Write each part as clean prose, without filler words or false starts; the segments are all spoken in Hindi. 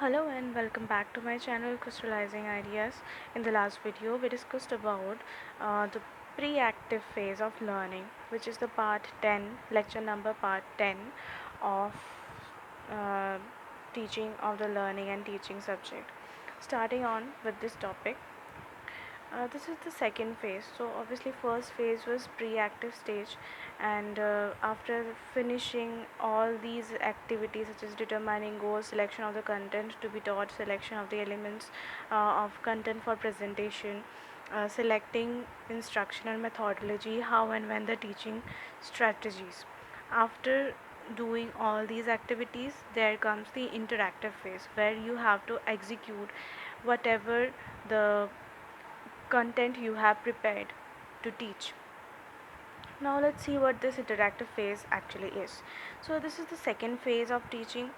Hello and welcome back to my channel Crystallizing Ideas. In the last video, we discussed about the pre-active phase of learning, which is the part 10, lecture number part 10 of uh, teaching of the learning and teaching subject. Starting on with this topic, this is the second phase. So obviously first phase was pre-active stage, and after finishing all these activities such as determining goals, selection of the content to be taught, selection of the elements of content for presentation, selecting instructional methodology, how and when the teaching strategies. After doing all these activities, there comes the interactive phase where you have to execute whatever the content you have prepared to teach. Now let's see what this interactive phase actually is. So this is the second phase of teaching.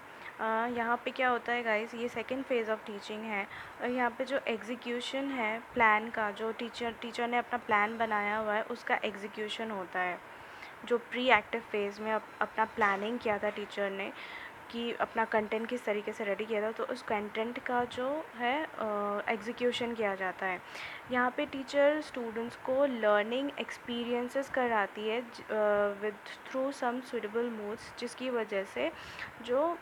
यहाँ पे क्या होता है गाइस, ये सेकेंड फेज़ ऑफ टीचिंग है। यहाँ पे जो एग्जीक्यूशन है प्लान का, जो टीचर ने अपना प्लान बनाया हुआ है उसका एग्जीक्यूशन होता है। जो प्री एक्टिव फेज़ में अपना प्लानिंग किया था टीचर ने कि अपना कंटेंट किस तरीके से रेडी किया था, तो उस कंटेंट का जो है एग्जीक्यूशन किया जाता है। यहाँ पे टीचर स्टूडेंट्स को लर्निंग एक्सपीरियंसेस कराती है with through some suitable modes, जिसकी वजह से जो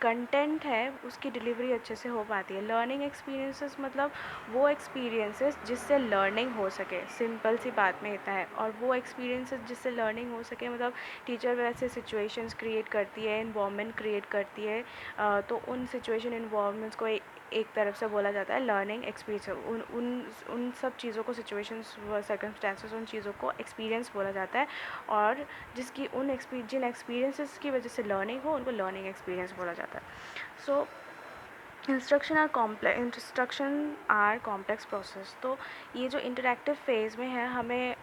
कंटेंट है उसकी डिलीवरी अच्छे से हो पाती है। लर्निंग एक्सपीरियंसेस मतलब वो एक्सपीरियंसेस जिससे लर्निंग हो सके, सिंपल सी बात में इतना है। और वो एक्सपीरियंसेस जिससे लर्निंग हो सके मतलब टीचर वैसे सिचुएशंस क्रिएट करती है, इन्वायरमेंट क्रिएट करती है, तो उन सिचुएशन इन्वायरमेंट्स को एक तरफ से बोला जाता है लर्निंग एक्सपीरियंस। उन सब चीज़ों को, सिचुएशंस व सर्कमस्टेंसेस, उन चीज़ों को एक्सपीरियंस बोला जाता है। और जिसकी जिन एक्सपीरियंसेस की वजह से लर्निंग हो उनको लर्निंग एक्सपीरियंस बोला जाता है। So instruction are complex process. तो ये जो इंटरेक्टिव फेज़ में है हमें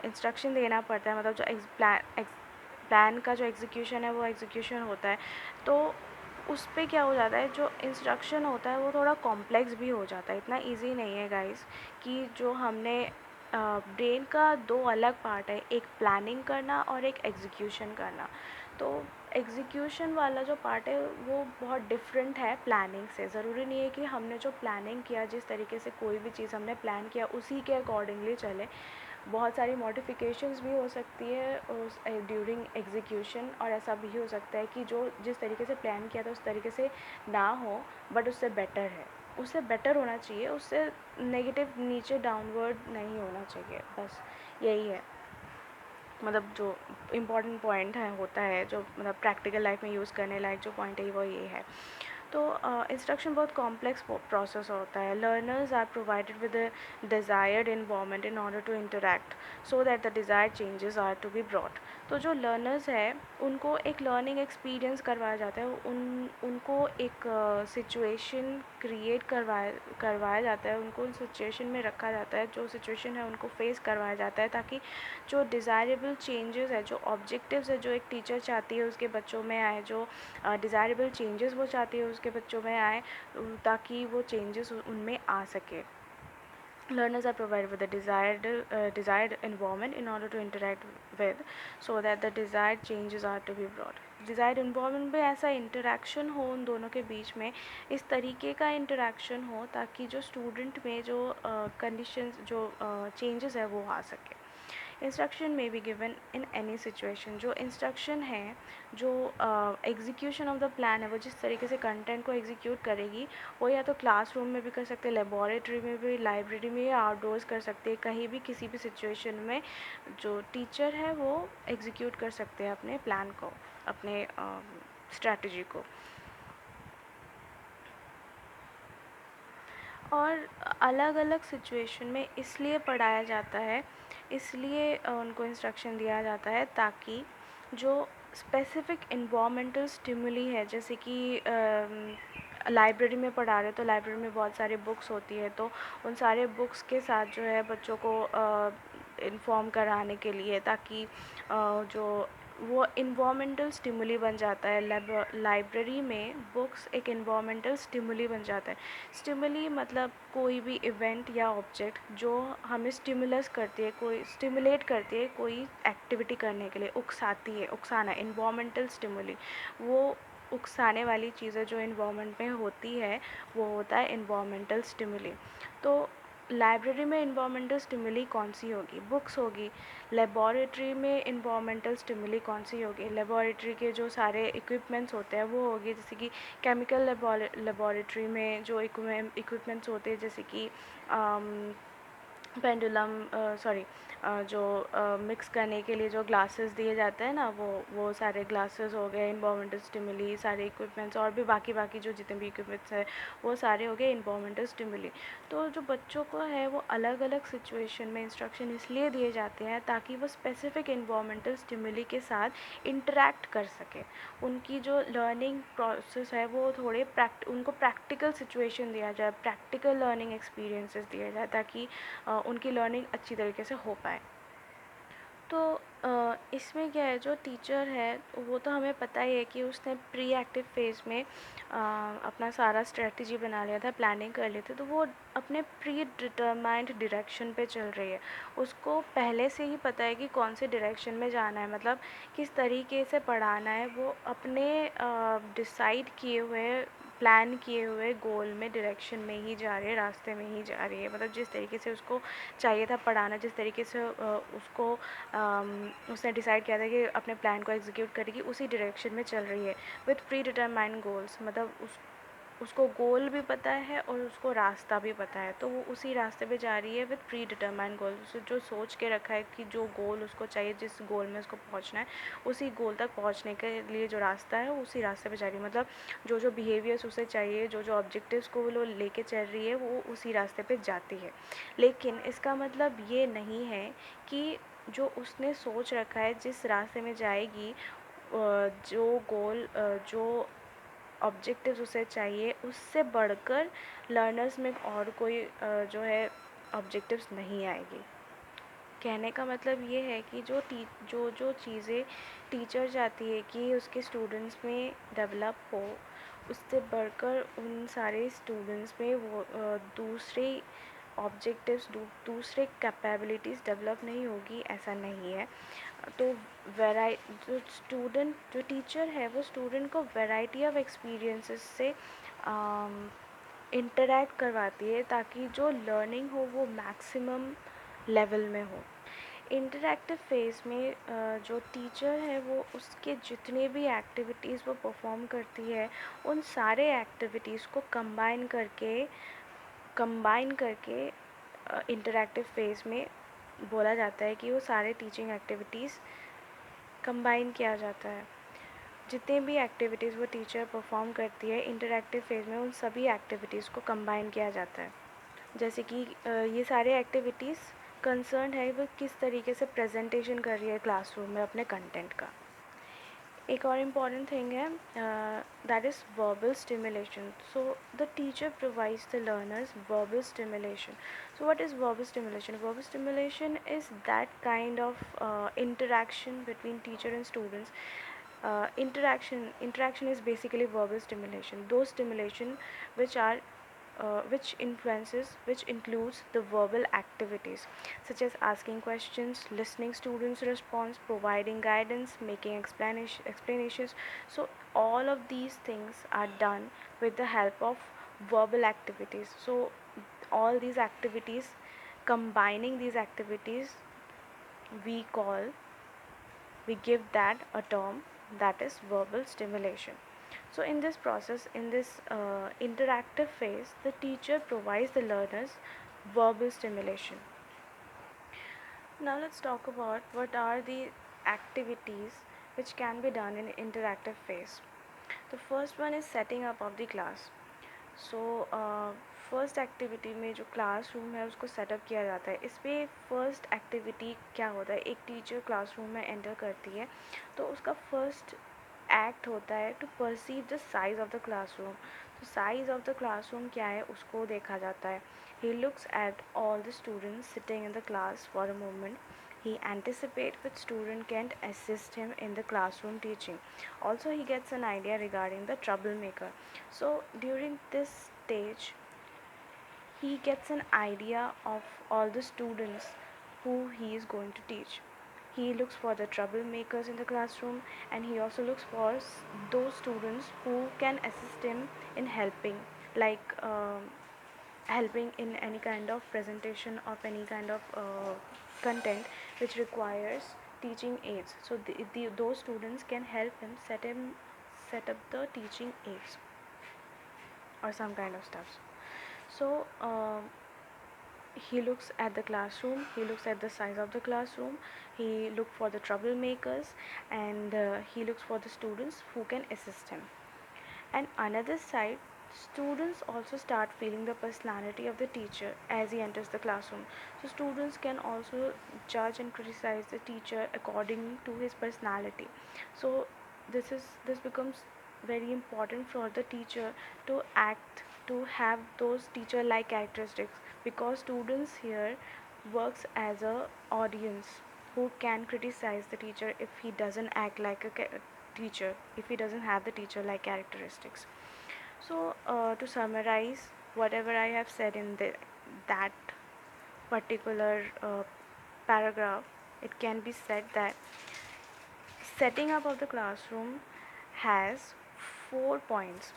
इंस्ट्रक्शन देना पड़ता है, मतलब जो प्लान का जो एग्जीक्यूशन है वो एग्जीक्यूशन होता है। तो उस पर क्या हो जाता है, जो इंस्ट्रक्शन होता है वो थोड़ा कॉम्प्लेक्स भी हो जाता है। इतना इजी नहीं है गाइस कि जो हमने ब्रेन का दो अलग पार्ट है, एक प्लानिंग करना और एक एग्जीक्यूशन करना। तो एग्जीक्यूशन वाला जो पार्ट है वो बहुत डिफरेंट है प्लानिंग से। ज़रूरी नहीं है कि हमने जो प्लानिंग किया, जिस तरीके से कोई भी चीज़ हमने प्लान किया उसी के अकॉर्डिंगली चले। बहुत सारी मॉडिफिकेशंस भी हो सकती है उस ड्यूरिंग एग्जीक्यूशन, और ऐसा भी हो सकता है कि जो जिस तरीके से प्लान किया था उस तरीके से ना हो, बट उससे बेटर है, उससे बेटर होना चाहिए, उससे नेगेटिव नीचे डाउनवर्ड नहीं होना चाहिए। बस यही है, मतलब जो इम्पॉर्टेंट पॉइंट है होता है, जो मतलब प्रैक्टिकल लाइफ में यूज़ करने लायक जो पॉइंट है वो ये है। तो इंस्ट्रक्शन बहुत कॉम्प्लेक्स प्रोसेस होता है। Learners are provided with the desired environment in order to interact so that the desired changes are to be brought. तो जो लर्नर्स है उनको एक लर्निंग एक्सपीरियंस करवाया जाता है, उनको एक सिचुएशन क्रिएट करवाया जाता है, उनको उन सिचुएशन में रखा जाता है, जो सिचुएशन है उनको फेस करवाया जाता है, ताकि जो डिज़ायरेबल चेंजेस है, जो ऑब्जेक्टिव्स है जो एक टीचर चाहती है उसके बच्चों में आए, जो डिज़ायरेबल चेंजेस वो चाहती है उसके बच्चों में आए, ताकि वो चेंजेस उनमें आ सके। Learners are provided with the desired environment in order to interact with, so that the desired changes are to be brought. Desired environment में ऐसा इंटरेक्शन हो उन दोनों के बीच में, इस तरीके का इंटरेक्शन हो ताकि जो स्टूडेंट में जो कंडीशंस, जो चेंजेस है वो आ सके। इंस्ट्रक्शन में be given in any situation. जो इंस्ट्रक्शन है, जो एग्जीक्यूशन ऑफ द प्लान है, वो जिस तरीके से कंटेंट को एग्जीक्यूट करेगी वो या तो क्लासरूम में भी कर सकते हैं, लेबॉरेटरी में भी, लाइब्रेरी में, या आउटडोर्स कर सकते हैं, कहीं भी किसी भी सिचुएशन में जो टीचर है वो एग्जीक्यूट कर सकते हैं अपने प्लान को, अपने स्ट्रैटेजी को। और अलग अलग सिचुएशन में इसलिए पढ़ाया जाता है, इसलिए उनको इंस्ट्रक्शन दिया जाता है ताकि जो स्पेसिफिक इन्वामेंटल स्टिमुली है, जैसे कि लाइब्रेरी में पढ़ा रहे तो लाइब्रेरी में बहुत सारे बुक्स होती है, तो उन सारे बुक्स के साथ जो है बच्चों को इन्फॉर्म कराने के लिए, ताकि जो वो इन्वामेंटल स्टिमुली बन जाता है। लाइब्रेरी में बुक्स एक इन्वामेंटल स्टिमुली बन जाता है। स्टिमुली मतलब कोई भी इवेंट या ऑब्जेक्ट जो हमें स्टिमुलस करती है, कोई स्टिमुलेट करती है कोई एक्टिविटी करने के लिए, उकसाती है, उकसाना, इन्वामेंटल स्टिमुली। वो उकसाने वाली चीज़ें जो इन्वायरमेंट में होती है वो होता है इन्वायरमेंटल स्टिमुली। तो लाइब्रेरी में इन्वायरमेंटल स्टिमुली कौन सी होगी? बुक्स होगी। लेबोरेटरी में इन्वायरमेंटल स्टिमुली कौन सी होगी? लेबोरेटरी के जो सारे इक्विपमेंट्स होते हैं वो होगी, जैसे कि केमिकल लेबोरेटरी में जो इक्विपमेंट्स होते हैं, जैसे कि पेंडुलम, सॉरी, जो मिक्स करने के लिए जो ग्लासेस दिए जाते हैं ना, वो सारे ग्लासेस हो गए इन्वायरमेंटल स्टिमुली। सारे इक्विपमेंट्स और भी बाकी जो जितने भी इक्विपमेंट्स हैं वो सारे हो गए इन्वायरमेंटल स्टिमुली। तो जो बच्चों को है वो अलग अलग सिचुएशन में इंस्ट्रक्शन इसलिए दिए जाते हैं ताकि वो स्पेसिफिक इन्वायरमेंटल स्टिमुली के साथ इंटरेक्ट कर सके। उनकी जो लर्निंग प्रोसेस है वो थोड़े उनको प्रैक्टिकल सिचुएशन दिया जाए, प्रैक्टिकल लर्निंग एक्सपीरियंसेस दिया जाए ताकि उनकी लर्निंग अच्छी तरीके से हो पाए। तो इसमें क्या है, जो टीचर है वो तो हमें पता ही है कि उसने प्री एक्टिव फेज़ में अपना सारा स्ट्रेटजी बना लिया था, प्लानिंग कर ली थी, तो वो अपने प्री डिटरमाइंड डायरेक्शन पे चल रही है। उसको पहले से ही पता है कि कौन से डायरेक्शन में जाना है, मतलब किस तरीके से पढ़ाना है। वो अपने डिसाइड किए हुए, प्लान किए हुए गोल में, डायरेक्शन में ही जा रही है, रास्ते में ही जा रही है। मतलब जिस तरीके से उसको चाहिए था पढ़ाना, जिस तरीके से उसको उसने डिसाइड किया था कि अपने प्लान को एग्जीक्यूट करेगी, उसी डायरेक्शन में चल रही है विथ प्री डिटरमाइंड गोल्स। मतलब उसको गोल भी पता है और उसको रास्ता भी पता है, तो वो उसी रास्ते पे जा रही है विथ प्री डिटरमाइंड गोल्स। जो सोच के रखा है कि जो गोल उसको चाहिए, जिस गोल में उसको पहुंचना है, उसी गोल तक पहुंचने के लिए जो रास्ता है उसी रास्ते पे जा रही है। मतलब जो जो बिहेवियर्स उसे चाहिए, जो जो ऑब्जेक्टिव्स को वो लेके चल रही है, वो उसी रास्ते पे जाती है। लेकिन इसका मतलब ये नहीं है कि जो उसने सोच रखा है जिस रास्ते में जाएगी, जो गोल, जो ऑब्जेक्टिव्स उसे चाहिए, उससे बढ़कर लर्नर्स में और कोई जो है ऑब्जेक्टिव्स नहीं आएगी। कहने का मतलब ये है कि जो जो चीज़ें टीचर चाहती है कि उसके स्टूडेंट्स में डेवलप हो, उससे बढ़कर उन सारे स्टूडेंट्स में वो दूसरे ऑब्जेक्टिव्स, दूसरे कैपेबिलिटीज़ डेवलप नहीं होगी, ऐसा नहीं है। तो वेराइ जो टीचर है वो स्टूडेंट को वैरायटी ऑफ एक्सपीरियंसेस से इंटरैक्ट करवाती है ताकि जो लर्निंग हो वो मैक्सिमम लेवल में हो। इंटरैक्टिव फेज़ में जो टीचर है वो उसके जितने भी एक्टिविटीज़ वो परफॉर्म करती है, उन सारे एक्टिविटीज़ को कंबाइन करके इंटरैक्टिव फेज़ में बोला जाता है कि वो सारे टीचिंग एक्टिविटीज़ कंबाइन किया जाता है। जितने भी एक्टिविटीज़ वो टीचर परफॉर्म करती है इंटरैक्टिव फेज़ में, उन सभी एक्टिविटीज़ को कंबाइन किया जाता है। जैसे कि ये सारे एक्टिविटीज़ कंसर्न है वो किस तरीके से प्रेजेंटेशन कर रही है क्लासरूम में अपने कंटेंट का। एक और इम्पॉर्टेंट थिंग है, that is verbal stimulation. So the teacher provides the learners verbal stimulation. So what is verbal stimulation? Verbal stimulation is that kind of interaction between teacher and students. Interaction is basically verbal stimulation. Those stimulation which are which includes the verbal activities such as asking questions, listening students' response, providing guidance, making explanations. So all of these things are done with the help of verbal activities. So all these activities, combining these activities, we call, we give that a term, that is verbal stimulation. So in this process, in this interactive phase, the teacher provides the learners verbal stimulation. Now let's talk about what are the activities which can be done in interactive phase. The first one is setting up of the class. So first activity में जो क्लासरूम है उसको सेटअप किया जाता है। इसमें फ़र्स्ट एक्टिविटी क्या होता है, एक टीचर क्लासरूम में एंटर करती है तो उसका फर्स्ट एक्ट होता है to perceive the size of the classroom. तो साइज़ ऑफ द क्लासरूम क्या है उसको देखा जाता है। He looks at all the students sitting in the class for a moment. He anticipates which student can assist him in the classroom teaching. Also, he gets an idea regarding the troublemaker. So, during this stage, he gets an idea of all the students who he is going to teach. he looks for the troublemakers in the classroom, and he also looks for those students who can assist him in helping, like helping in any kind of presentation of any kind of content which requires teaching aids. So those students can help him set up the teaching aids or some kind of stuff. So he looks at the classroom, he looks at the size of the classroom, he looks for the troublemakers, and he looks for the students who can assist him. And another side, students also start feeling the personality of the teacher as he enters the classroom. So students can also judge and criticize the teacher according to his personality. So this becomes very important for the teacher to act, to have those teacher like characteristics, because students here works as a audience who can criticize the teacher if he doesn't act like a teacher, if he doesn't have the teacher like characteristics. So to summarize whatever I have said in that particular paragraph, it can be said that setting up of the classroom has 4 points.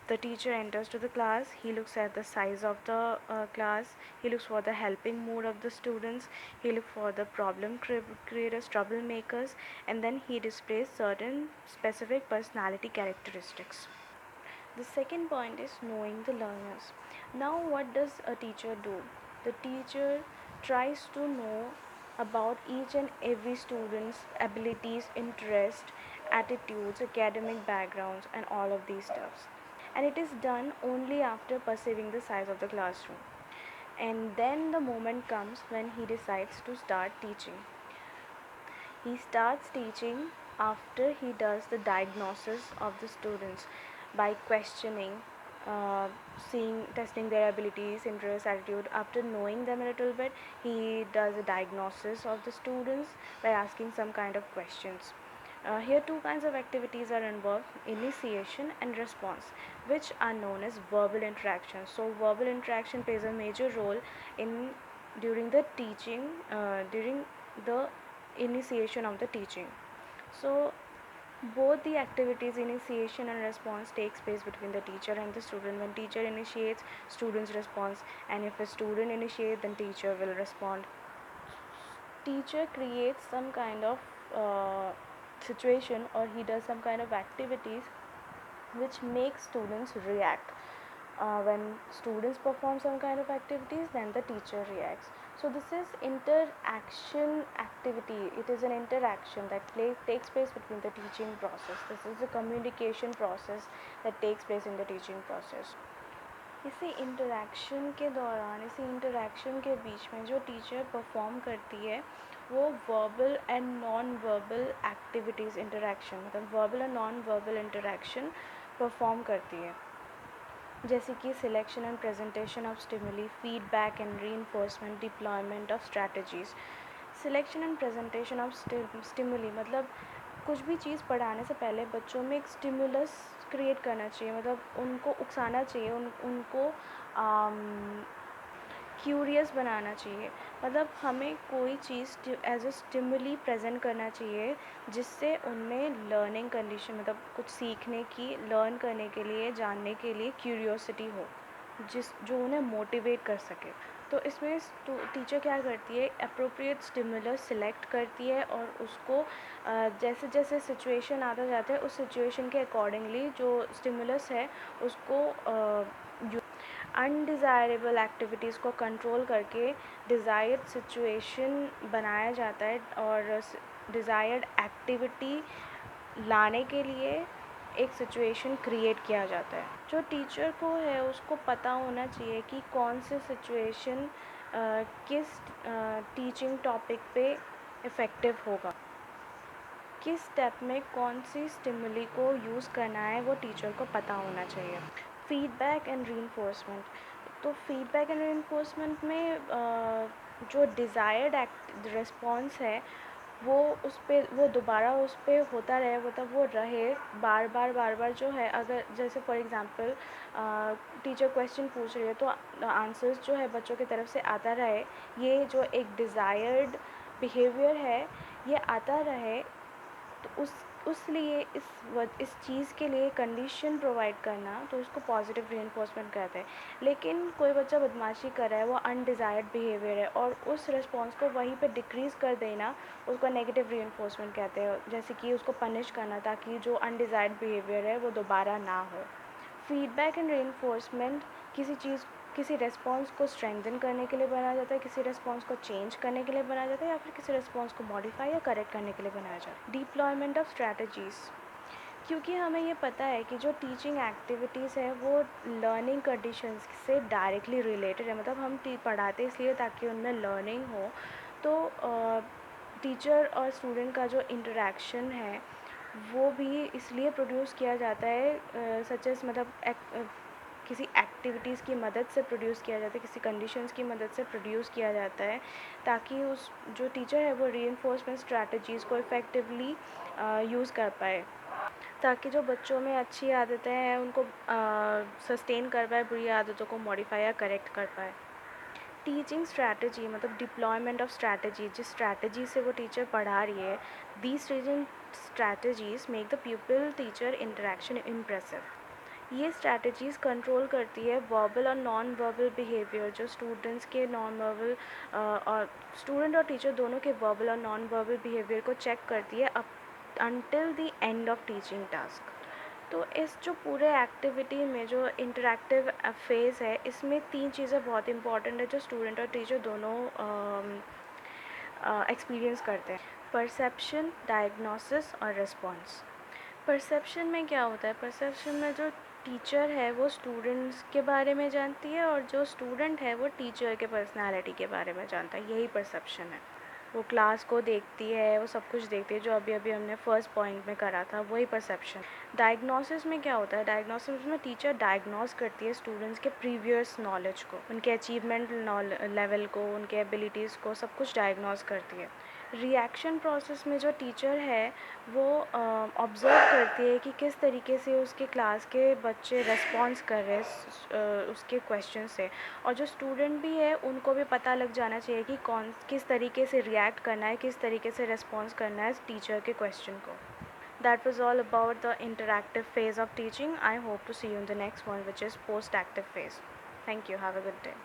The teacher enters to the class, he looks at the size of the class, he looks for the helping mood of the students, he looks for the problem creators, troublemakers, and then he displays certain specific personality characteristics. The second point is knowing the learners. Now what does a teacher do? The teacher tries to know about each and every student's abilities, interest, attitudes, academic backgrounds, and all of these stuffs. And it is done only after perceiving the size of the classroom. And then the moment comes when he decides to start teaching. He starts teaching after he does the diagnosis of the students by questioning, testing their abilities, interests, attitude. After knowing them a little bit, he does a diagnosis of the students by asking some kind of questions. Here two kinds of activities are involved: initiation and response, which are known as verbal interaction. So verbal interaction plays a major role in during the teaching, during the initiation of the teaching. So both the activities, initiation and response, takes place between the teacher and the student. When teacher initiates, students response, and if a student initiates, then teacher will respond. Teacher creates some kind of situation, or he does some kind of activities which make students react. When students perform some kind of activities, then the teacher reacts. So this is interaction activity. It is an interaction that takes place between the teaching process. This is the communication process that takes place in the teaching process. इसी इंटरेक्शन के दौरान, इसी इंटरेक्शन के बीच में जो टीचर परफॉर्म करती है वो verbal and non verbal activities interaction, मतलब verbal and non verbal interaction perform करती है, जैसे कि selection and presentation of stimuli, feedback and reinforcement, deployment of strategies. Selection and presentation of stimuli मतलब कुछ भी चीज़ पढ़ाने से पहले बच्चों में एक स्टिमुलस क्रिएट करना चाहिए, मतलब उनको उकसाना चाहिए, उनको क्यूरियस बनाना चाहिए. मतलब हमें कोई चीज़ एज अ स्टिमुली प्रेजेंट करना चाहिए जिससे उनमें लर्निंग कंडीशन, मतलब कुछ सीखने की, लर्न करने के लिए, जानने के लिए क्यूरियोसिटी हो, जो उन्हें मोटिवेट कर सके. तो इसमें टीचर क्या करती है, अप्रोप्रिएट स्टिमुलस सिलेक्ट करती है और उसको जैसे जैसे सिचुएशन आता जाता है उस सिचुएशन के अकॉर्डिंगली जो स्टिमुलस है उसको अनडिज़ायरेबल एक्टिविटीज़ को कंट्रोल करके डिज़ायर्ड सिचुएशन बनाया जाता है, और डिज़ायर्ड एक्टिविटी लाने के लिए एक सिचुएशन क्रिएट किया जाता है. जो टीचर को है उसको पता होना चाहिए कि कौन से सिचुएशन किस टीचिंग टॉपिक पे इफ़ेक्टिव होगा, किस स्टेप में कौन सी स्टिमुली को यूज़ करना है, वो टीचर को पता होना चाहिए. Feedback and reinforcement. तो फीडबैक एंड रीइंफोर्समेंट में जो डिज़ायर्ड रिस्पॉन्स है वो उस पर, वो दोबारा उस पर होता रहे, मतलब वो रहे बार बार जो है. अगर जैसे फॉर एग्ज़ाम्पल टीचर क्वेश्चन पूछ रही है तो आंसर्स जो है बच्चों की तरफ से आता रहे, ये जो एक डिज़ायर्ड बिहेवियर है ये आता रहे, तो उसलिए इस चीज़ के लिए कंडीशन प्रोवाइड करना, तो उसको पॉजिटिव रीइंफोर्समेंट कहते हैं। लेकिन कोई बच्चा बदमाशी कर रहा है, वो अनडिज़ायर्ड बिहेवियर है, और उस रिस्पॉन्स को वहीं पे डिक्रीज़ कर देना, उसको नेगेटिव रीइंफोर्समेंट कहते हैं। जैसे कि उसको पनिश करना ताकि जो अनडिज़ायर्ड बिहेवियर है वो दोबारा ना हो। फीडबैक एंड रीइंफोर्समेंट किसी रिस्पॉन्स को स्ट्रेंथन करने के लिए बनाया जाता है, किसी रिस्पॉन्स को चेंज करने के लिए बनाया जाता है, या फिर किसी रिस्पॉन्स को मॉडिफाई या करेक्ट करने के लिए बनाया जाता है। डिप्लॉयमेंट ऑफ स्ट्रैटेजीज़, क्योंकि हमें ये पता है कि जो टीचिंग एक्टिविटीज़ है वो लर्निंग कंडीशंस से डायरेक्टली रिलेटेड है, मतलब हम पढ़ाते इसलिए ताकि उनमें लर्निंग हो। तो टीचर और स्टूडेंट का जो इंटरेक्शन है वो भी इसलिए प्रोड्यूस किया जाता है, सच एस मतलब किसी एक्टिविटीज़ की मदद से प्रोड्यूस किया जाता है, किसी कंडीशंस की मदद से प्रोड्यूस किया जाता है, ताकि उस जो टीचर है वो रीइंफोर्समेंट स्ट्रैटेजीज़ को इफ़ेक्टिवली यूज़ कर पाए, ताकि जो बच्चों में अच्छी आदतें हैं उनको सस्टेन कर पाए, बुरी आदतों को मॉडिफाई या करेक्ट कर पाए। टीचिंग स्ट्रैटेजी मतलब डिप्लॉयमेंट ऑफ स्ट्रैटेजी, जिस स्ट्रैटेजी से वो टीचर पढ़ा रही है, these teaching strategies make the प्यूपिल teacher interaction impressive. ये स्ट्रैटेजीज़ कंट्रोल करती है वर्बल और नॉन वर्बल बिहेवियर, जो स्टूडेंट्स के नॉन वर्बल और स्टूडेंट और टीचर दोनों के वर्बल और नॉन वर्बल बिहेवियर को चेक करती है up until the end of teaching task. तो इस जो पूरे एक्टिविटी में जो इंटरेक्टिव फेज़ है, इसमें 3 चीज़ें बहुत इंपॉर्टेंट है जो स्टूडेंट और टीचर दोनों एक्सपीरियंस करते हैं। परसेप्शन, डायग्नोसिस और रिस्पॉन्स। परसेप्शन में क्या होता है? परसेप्शन में जो टीचर है वो स्टूडेंट्स के बारे में जानती है, और जो स्टूडेंट है वो टीचर के पर्सनालिटी के बारे में जानता है, यही परसेप्शन है। वो क्लास को देखती है, वो सब कुछ देखती है, जो अभी अभी हमने फर्स्ट पॉइंट में करा था, वही परसेप्शन। डायग्नोसिस में क्या होता है? डायग्नोसिस में टीचर डायग्नोस करती है स्टूडेंट्स के प्रीवियस नॉलेज को, उनके अचीवमेंट लेवल को, उनके एबिलिटीज़ को, सब कुछ डायग्नोस करती है। रिएक्शन प्रोसेस में जो टीचर है वो ऑब्ज़र्व करती है कि किस तरीके से उसके क्लास के बच्चे रेस्पॉन्स कर रहे हैं उसके क्वेश्चन से, और जो स्टूडेंट भी है उनको भी पता लग जाना चाहिए कि किस तरीके से रिएक्ट करना है, किस तरीके से रेस्पॉन्स करना है टीचर के क्वेश्चन को। That was all about the interactive phase of teaching. I hope to see you in the next one, which is post-active phase. Thank you. Have a good day.